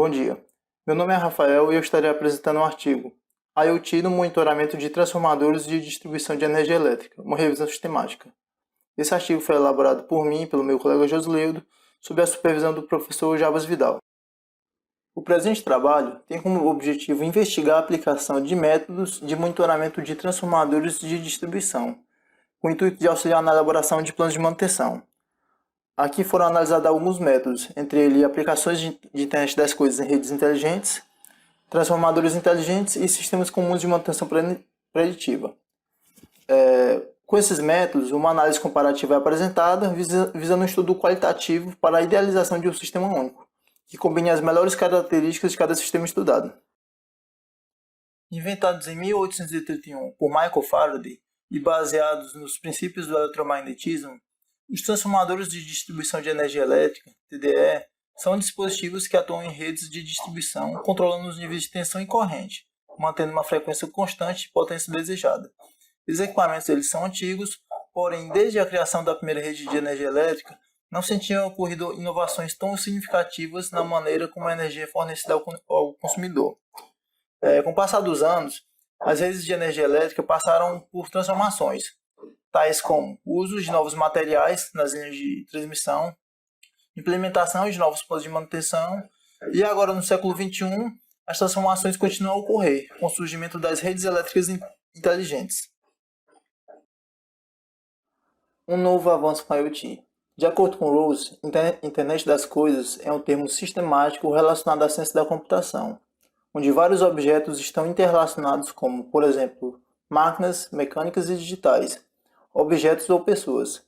Bom dia. Meu nome é Rafael e eu estarei apresentando um artigo IoT no monitoramento de transformadores de distribuição de energia elétrica, uma revisão sistemática. Esse artigo foi elaborado por mim e pelo meu colega Josleudo, sob a supervisão do professor Jabas Vidal. O presente trabalho tem como objetivo investigar a aplicação de métodos de monitoramento de transformadores de distribuição, com o intuito de auxiliar na elaboração de planos de manutenção. Aqui foram analisados alguns métodos, entre eles aplicações de internet das coisas em redes inteligentes, transformadores inteligentes e sistemas comuns de manutenção preditiva. Com esses métodos, uma análise comparativa é apresentada, visando um estudo qualitativo para a idealização de um sistema único, que combine as melhores características de cada sistema estudado. Inventados em 1831 por Michael Faraday e baseados nos princípios do eletromagnetismo, os transformadores de distribuição de energia elétrica, TDE, são dispositivos que atuam em redes de distribuição, controlando os níveis de tensão e corrente, mantendo uma frequência constante e potência desejada. Os equipamentos eles são antigos, porém, desde a criação da primeira rede de energia elétrica, não se tinham ocorrido inovações tão significativas na maneira como a energia é fornecida ao consumidor. Com o passar dos anos, as redes de energia elétrica passaram por transformações, tais como o uso de novos materiais nas linhas de transmissão, implementação de novos planos de manutenção e agora no século XXI as transformações continuam a ocorrer com o surgimento das redes elétricas inteligentes. Um novo avanço com a IoT. De acordo com Rose, Internet das Coisas é um termo sistemático relacionado à ciência da computação, onde vários objetos estão interrelacionados como, por exemplo, máquinas, mecânicas e digitais, objetos ou pessoas.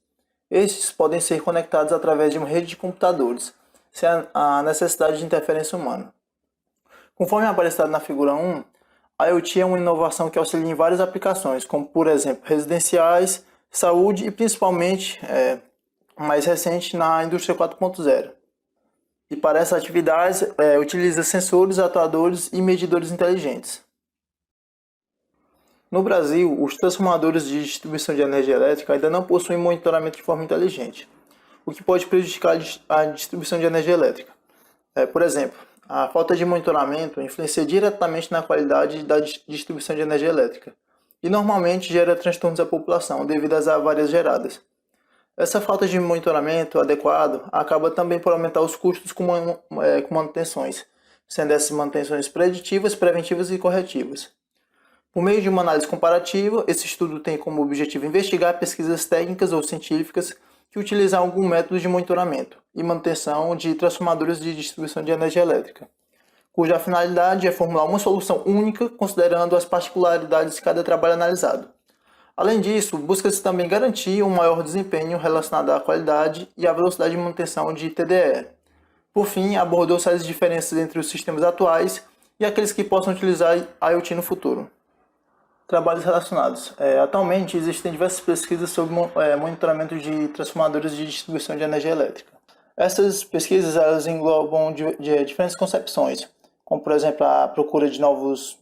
Estes podem ser conectados através de uma rede de computadores, sem a necessidade de interferência humana. Conforme apresentado na figura 1, a IoT é uma inovação que auxilia em várias aplicações, como por exemplo residenciais, saúde e principalmente, mais recente, na indústria 4.0. E para essas atividades, utiliza sensores, atuadores e medidores inteligentes. No Brasil, os transformadores de distribuição de energia elétrica ainda não possuem monitoramento de forma inteligente, o que pode prejudicar a distribuição de energia elétrica. Por exemplo, a falta de monitoramento influencia diretamente na qualidade da distribuição de energia elétrica e normalmente gera transtornos à população devido às avarias geradas. Essa falta de monitoramento adequado acaba também por aumentar os custos com manutenções, sendo essas manutenções preditivas, preventivas e corretivas. Por meio de uma análise comparativa, esse estudo tem como objetivo investigar pesquisas técnicas ou científicas que utilizam algum método de monitoramento e manutenção de transformadores de distribuição de energia elétrica, cuja finalidade é formular uma solução única considerando as particularidades de cada trabalho analisado. Além disso, busca-se também garantir um maior desempenho relacionado à qualidade e à velocidade de manutenção de TDE. Por fim, abordou-se as diferenças entre os sistemas atuais e aqueles que possam utilizar IoT no futuro. Trabalhos relacionados. Atualmente existem diversas pesquisas sobre monitoramento de transformadores de distribuição de energia elétrica. Essas pesquisas elas englobam diferentes concepções, como por exemplo a procura de novos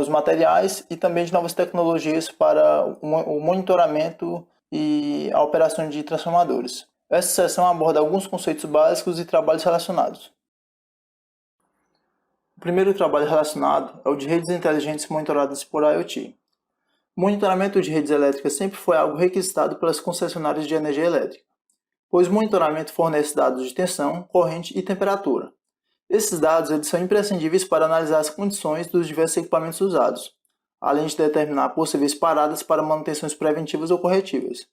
materiais e também de novas tecnologias para o monitoramento e a operação de transformadores. Essa seção aborda alguns conceitos básicos e trabalhos relacionados. O primeiro trabalho relacionado é o de redes inteligentes monitoradas por IoT. O monitoramento de redes elétricas sempre foi algo requisitado pelas concessionárias de energia elétrica, pois o monitoramento fornece dados de tensão, corrente e temperatura. Esses dados eles são imprescindíveis para analisar as condições dos diversos equipamentos usados, além de determinar possíveis paradas para manutenções preventivas ou corretivas.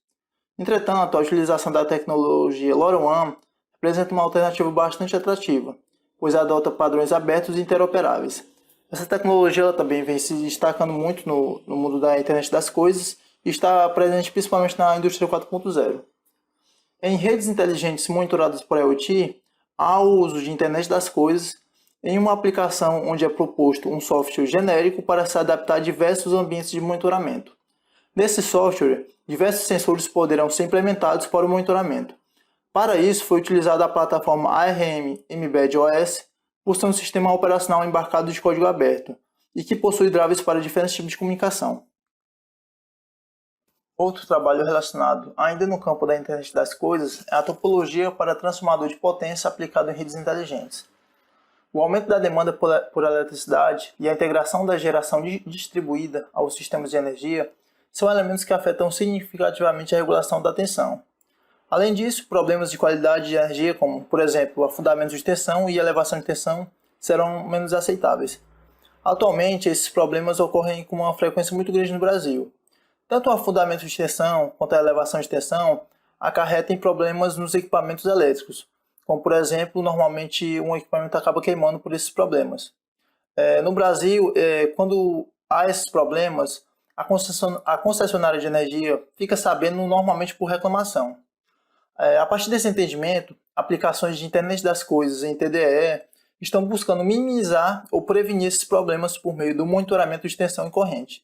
Entretanto, a utilização da tecnologia LoRaWAN representa uma alternativa bastante atrativa, pois adota padrões abertos e interoperáveis. Essa tecnologia ela também vem se destacando muito no mundo da internet das coisas e está presente principalmente na indústria 4.0. Em redes inteligentes monitoradas por IoT, há o uso de internet das coisas em uma aplicação onde é proposto um software genérico para se adaptar a diversos ambientes de monitoramento. Nesse software, diversos sensores poderão ser implementados para o monitoramento. Para isso, foi utilizada a plataforma ARM Mbed OS, por ser um sistema operacional embarcado de código aberto e que possui drivers para diferentes tipos de comunicação. Outro trabalho relacionado, ainda no campo da internet das coisas, é a topologia para transformador de potência aplicado em redes inteligentes. O aumento da demanda por eletricidade e a integração da geração distribuída aos sistemas de energia são elementos que afetam significativamente a regulação da tensão. Além disso, problemas de qualidade de energia, como, por exemplo, afundamento de tensão e elevação de tensão, serão menos aceitáveis. Atualmente, esses problemas ocorrem com uma frequência muito grande no Brasil. Tanto o afundamento de tensão quanto a elevação de tensão acarretam problemas nos equipamentos elétricos, como, por exemplo, normalmente um equipamento acaba queimando por esses problemas. No Brasil, quando há esses problemas, a concessionária de energia fica sabendo normalmente por reclamação. A partir desse entendimento, aplicações de internet das coisas em TDE estão buscando minimizar ou prevenir esses problemas por meio do monitoramento de tensão e corrente.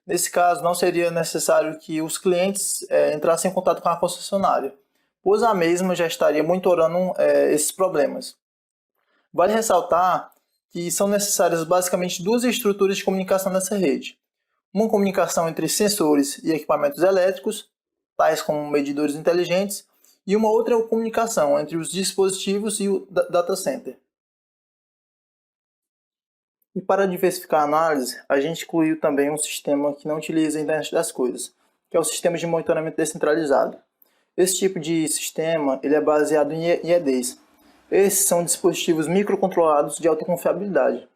Nesse caso, não seria necessário que os clientes entrassem em contato com a concessionária, pois a mesma já estaria monitorando esses problemas. Vale ressaltar que são necessárias basicamente duas estruturas de comunicação nessa rede. Uma comunicação entre sensores e equipamentos elétricos, tais como medidores inteligentes, e uma outra comunicação entre os dispositivos e o data center. E para diversificar a análise, a gente incluiu também um sistema que não utiliza a internet das coisas, que é o sistema de monitoramento descentralizado. Esse tipo de sistema ele é baseado em IEDs. Esses são dispositivos microcontrolados de alta confiabilidade.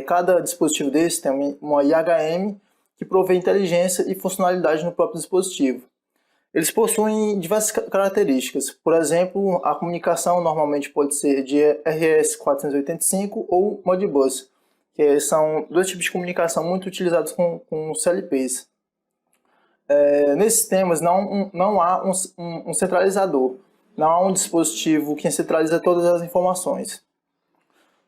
Cada dispositivo desse tem uma IHM que provê inteligência e funcionalidade no próprio dispositivo. Eles possuem diversas características. Por exemplo, a comunicação normalmente pode ser de RS-485 ou Modbus, que são dois tipos de comunicação muito utilizados com CLPs. Nesses sistemas não há um centralizador, não há um dispositivo que centraliza todas as informações.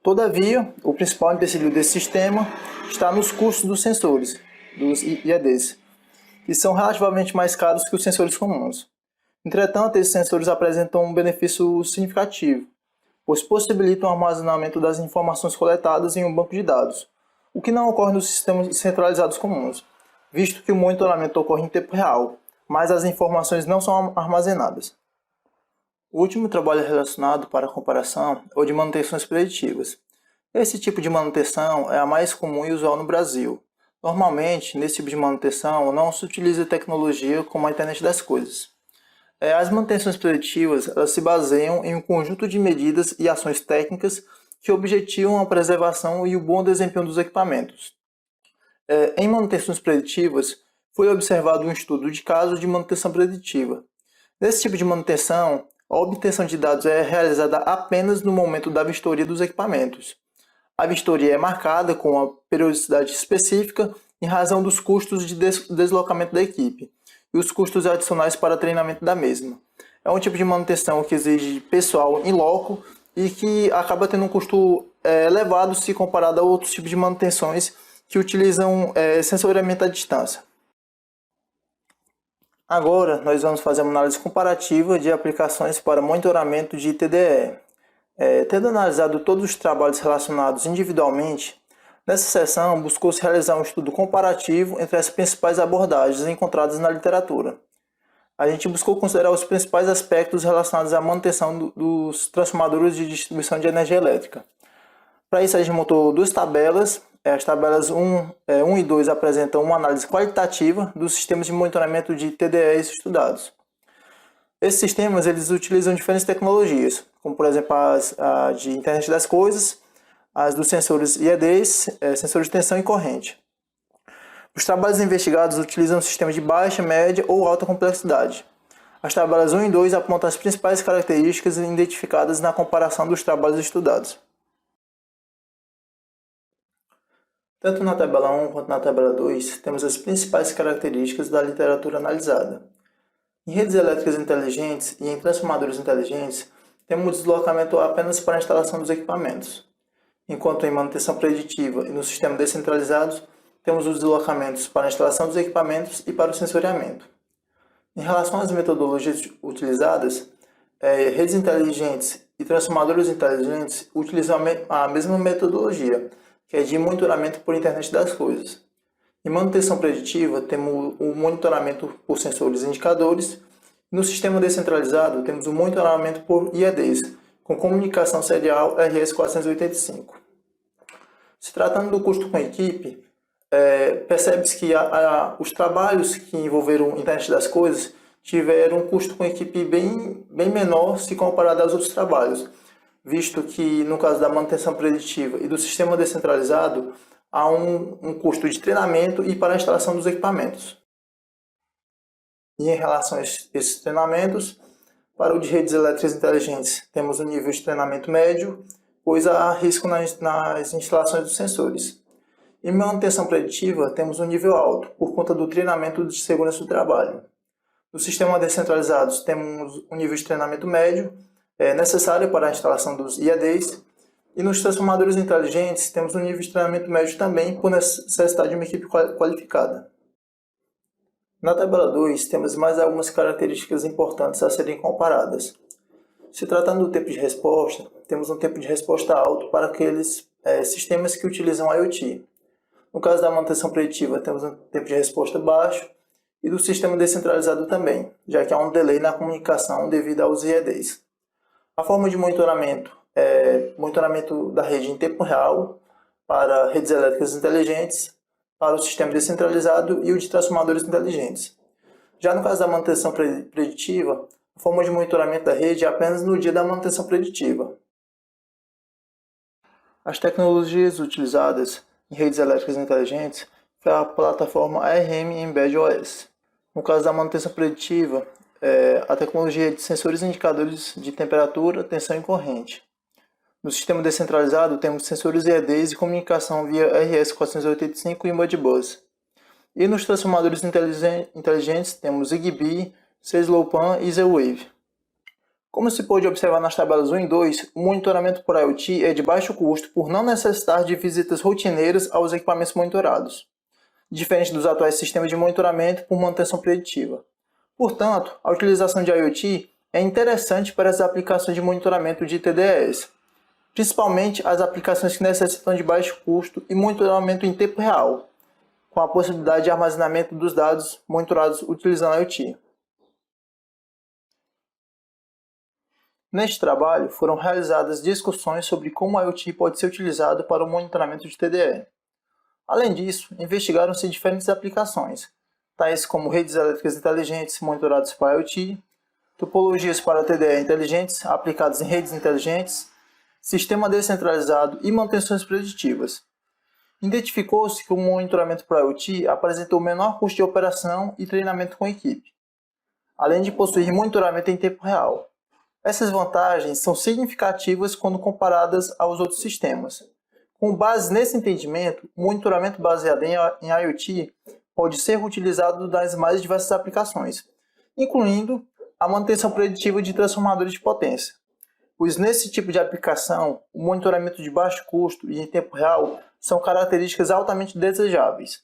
Todavia, o principal empecilho desse sistema está nos custos dos sensores, dos IEDs, que são relativamente mais caros que os sensores comuns. Entretanto, esses sensores apresentam um benefício significativo, pois possibilitam o armazenamento das informações coletadas em um banco de dados, o que não ocorre nos sistemas centralizados comuns, visto que o monitoramento ocorre em tempo real, mas as informações não são armazenadas. O último trabalho relacionado para a comparação é o de manutenções preditivas. Esse tipo de manutenção é a mais comum e usual no Brasil. Normalmente, nesse tipo de manutenção, não se utiliza tecnologia como a internet das coisas. As manutenções preditivas elas se baseiam em um conjunto de medidas e ações técnicas que objetivam a preservação e o bom desempenho dos equipamentos. Em manutenções preditivas, foi observado um estudo de casos de manutenção preditiva. Nesse tipo de manutenção, a obtenção de dados é realizada apenas no momento da vistoria dos equipamentos. A vistoria é marcada com uma periodicidade específica em razão dos custos de deslocamento da equipe e os custos adicionais para treinamento da mesma. É um tipo de manutenção que exige pessoal em loco e que acaba tendo um custo elevado se comparado a outros tipos de manutenções que utilizam sensoriamento à distância. Agora, nós vamos fazer uma análise comparativa de aplicações para monitoramento de TDE. Tendo analisado todos os trabalhos relacionados individualmente, nessa seção buscou-se realizar um estudo comparativo entre as principais abordagens encontradas na literatura. A gente buscou considerar os principais aspectos relacionados à manutenção dos transformadores de distribuição de energia elétrica. Para isso, a gente montou duas tabelas. As tabelas 1 e 2 apresentam uma análise qualitativa dos sistemas de monitoramento de TDEs estudados. Esses sistemas eles utilizam diferentes tecnologias, como por exemplo a de internet das coisas, as dos sensores IEDs, sensores de tensão e corrente. Os trabalhos investigados utilizam sistemas de baixa, média ou alta complexidade. As tabelas 1 e 2 apontam as principais características identificadas na comparação dos trabalhos estudados. Tanto na tabela 1 quanto na tabela 2, temos as principais características da literatura analisada. Em redes elétricas inteligentes e em transformadores inteligentes, temos o deslocamento apenas para a instalação dos equipamentos, enquanto em manutenção preditiva e no sistema descentralizado, temos os deslocamentos para a instalação dos equipamentos e para o sensoriamento. Em relação às metodologias utilizadas, redes inteligentes e transformadores inteligentes utilizam a mesma metodologia, que é de monitoramento por internet das coisas. Em manutenção preditiva, temos o monitoramento por sensores indicadores. No sistema descentralizado, temos o monitoramento por IEDs, com comunicação serial RS485. Se tratando do custo com equipe, percebe-se que os trabalhos que envolveram a internet das coisas tiveram um custo com equipe bem menor se comparado aos outros trabalhos, visto que no caso da manutenção preditiva e do sistema descentralizado, há um custo de treinamento e para a instalação dos equipamentos. E em relação a esses treinamentos, para o de redes elétricas inteligentes, temos um nível de treinamento médio, pois há risco nas instalações dos sensores. Em manutenção preditiva, temos um nível alto, por conta do treinamento de segurança do trabalho. No sistema descentralizado, temos um nível de treinamento médio, necessário para a instalação dos IEDs, e nos transformadores inteligentes, temos um nível de treinamento médio também, por necessidade de uma equipe qualificada. Na tabela 2, temos mais algumas características importantes a serem comparadas. Se tratando do tempo de resposta, temos um tempo de resposta alto para aqueles sistemas que utilizam IoT. No caso da manutenção preditiva, temos um tempo de resposta baixo e do sistema descentralizado também, já que há um delay na comunicação devido aos IEDs. A forma de monitoramento é monitoramento da rede em tempo real para redes elétricas inteligentes, para o sistema descentralizado e o de transformadores inteligentes. Já no caso da manutenção preditiva, a forma de monitoramento da rede é apenas no dia da manutenção preditiva. As tecnologias utilizadas em redes elétricas inteligentes foi a plataforma ARM Embedded OS. No caso da manutenção preditiva, a tecnologia de sensores indicadores de temperatura, tensão e corrente. No sistema descentralizado, temos sensores EEDs e comunicação via RS485 e Modbus. E nos transformadores inteligentes, temos Zigbee, CSLOWPAN e Z-Wave. Como se pode observar nas tabelas 1 e 2, o monitoramento por IoT é de baixo custo por não necessitar de visitas rotineiras aos equipamentos monitorados, diferente dos atuais sistemas de monitoramento por manutenção preditiva. Portanto, a utilização de IoT é interessante para as aplicações de monitoramento de TDEs, principalmente as aplicações que necessitam de baixo custo e monitoramento em tempo real, com a possibilidade de armazenamento dos dados monitorados utilizando IoT. Neste trabalho, foram realizadas discussões sobre como o IoT pode ser utilizado para o monitoramento de TDE. Além disso, investigaram-se diferentes aplicações, tais como redes elétricas inteligentes monitoradas por IoT, topologias para TDE inteligentes aplicadas em redes inteligentes, sistema descentralizado e manutenções preditivas. Identificou-se que o monitoramento por IoT apresentou menor custo de operação e treinamento com equipe, além de possuir monitoramento em tempo real. Essas vantagens são significativas quando comparadas aos outros sistemas. Com base nesse entendimento, o monitoramento baseado em IoT pode ser utilizado nas mais diversas aplicações, incluindo a manutenção preditiva de transformadores de potência, pois nesse tipo de aplicação, o monitoramento de baixo custo e em tempo real são características altamente desejáveis.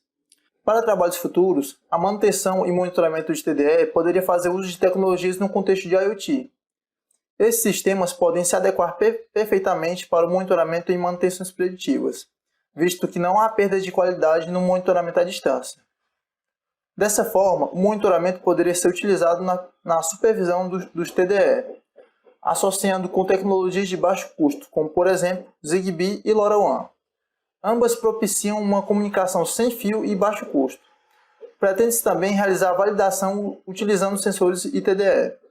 Para trabalhos futuros, a manutenção e monitoramento de TDE poderia fazer uso de tecnologias no contexto de IoT. Esses sistemas podem se adequar perfeitamente para o monitoramento e manutenções preditivas, visto que não há perda de qualidade no monitoramento à distância. Dessa forma, o monitoramento poderia ser utilizado na supervisão dos TDE, associando com tecnologias de baixo custo, como por exemplo Zigbee e LoRaWAN. Ambas propiciam uma comunicação sem fio e baixo custo. Pretende-se também realizar a validação utilizando sensores e TDE.